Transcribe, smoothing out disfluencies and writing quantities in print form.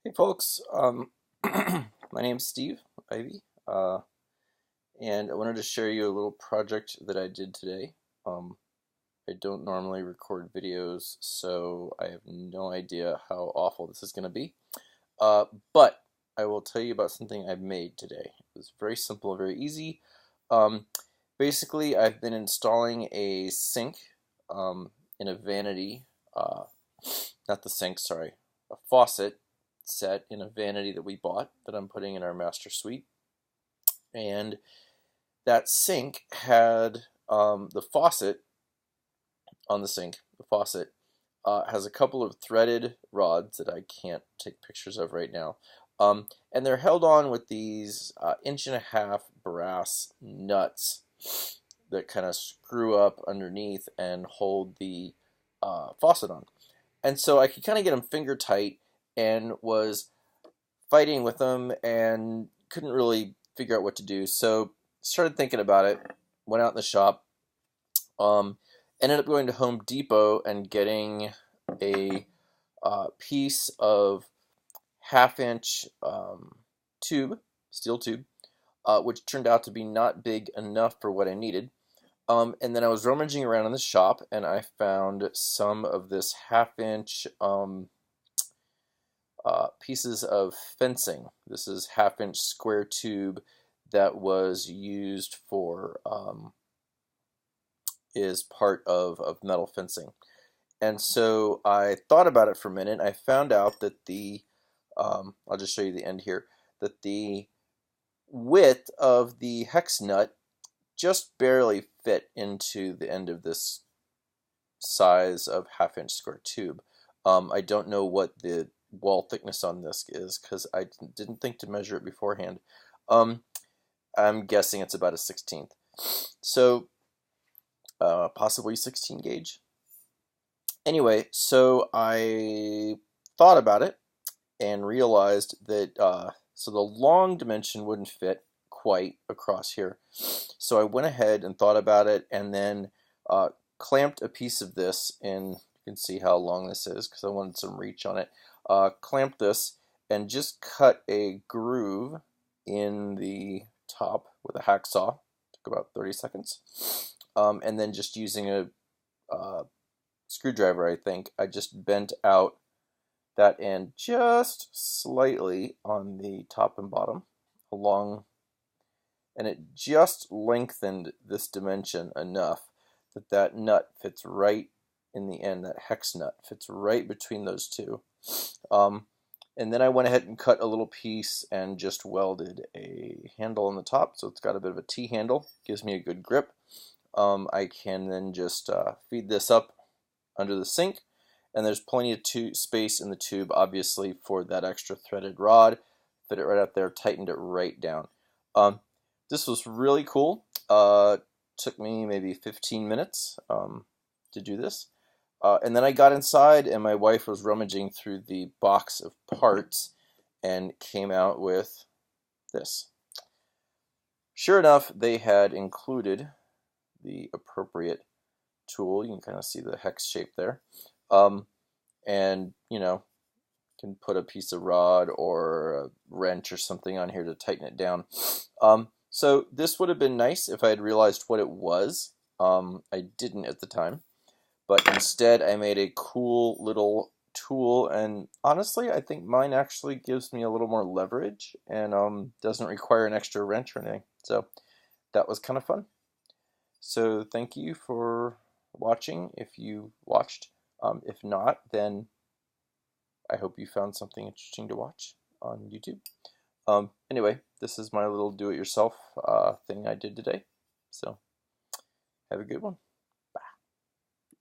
Hey folks, my name's Steve Ivy, and I wanted to share you a little project that I did today. I don't normally record videos, so I have no idea how awful this is going to be. But I will tell you about something I've made today. It was very simple, very easy. Um, Basically, I've been installing a sink in a vanity, not the sink, sorry, a faucet set in a vanity that we bought that I'm putting in our master suite. And that sink had the faucet on the sink. The faucet has a couple of threaded rods that I can't take pictures of right now. And they're held on with these 1.5-inch brass nuts that kind of screw up underneath and hold the faucet on. And so I could kind of get them finger tight and was fighting with them and couldn't really figure out what to do. So started thinking about it, went out in the shop, um, ended up going to Home Depot and getting a piece of 1/2-inch tube, steel tube, which turned out to be not big enough for what I needed. And then I was rummaging around in the shop and I found some of this 1/2-inch pieces of fencing. This is 1/2-inch square tube that was used for is part of metal fencing. And so I thought about it for a minute. I found out that I'll just show you the end here, that the width of the hex nut just barely fit into the end of this size of 1/2-inch square tube. I don't know what the wall thickness on this is because I didn't think to measure it beforehand. I'm guessing it's about a 1/16. So possibly 16 gauge. Anyway, so I thought about it and realized that so the long dimension wouldn't fit quite across here. So I went ahead and thought about it and then clamped a piece of this in. You can see how long this is because I wanted some reach on it. Clamped this and just cut a groove in the top with a hacksaw. Took about 30 seconds. And then just using a screwdriver, I think, I just bent out that end just slightly on the top and bottom along, and it just lengthened this dimension enough that that nut fits right in the end. That hex nut fits right between those two. And then I went ahead and cut a little piece and just welded a handle on the top, so it's got a bit of a T handle, gives me a good grip. I can then just feed this up under the sink, and there's plenty of space in the tube, obviously, for that extra threaded rod. Fit it right up there, tightened it right down. This was really cool. Took me maybe 15 minutes to do this. And then I got inside, and my wife was rummaging through the box of parts and came out with this. Sure enough, they had included the appropriate tool. You can kind of see the hex shape there. And, can put a piece of rod or a wrench or something on here to tighten it down. So this would have been nice if I had realized what it was. I didn't at the time. But instead, I made a cool little tool, and honestly, I think mine actually gives me a little more leverage and doesn't require an extra wrench or anything. So that was kind of fun. So thank you for watching if you watched. If not, then I hope you found something interesting to watch on YouTube. Anyway, this is my little do-it-yourself thing I did today. So have a good one.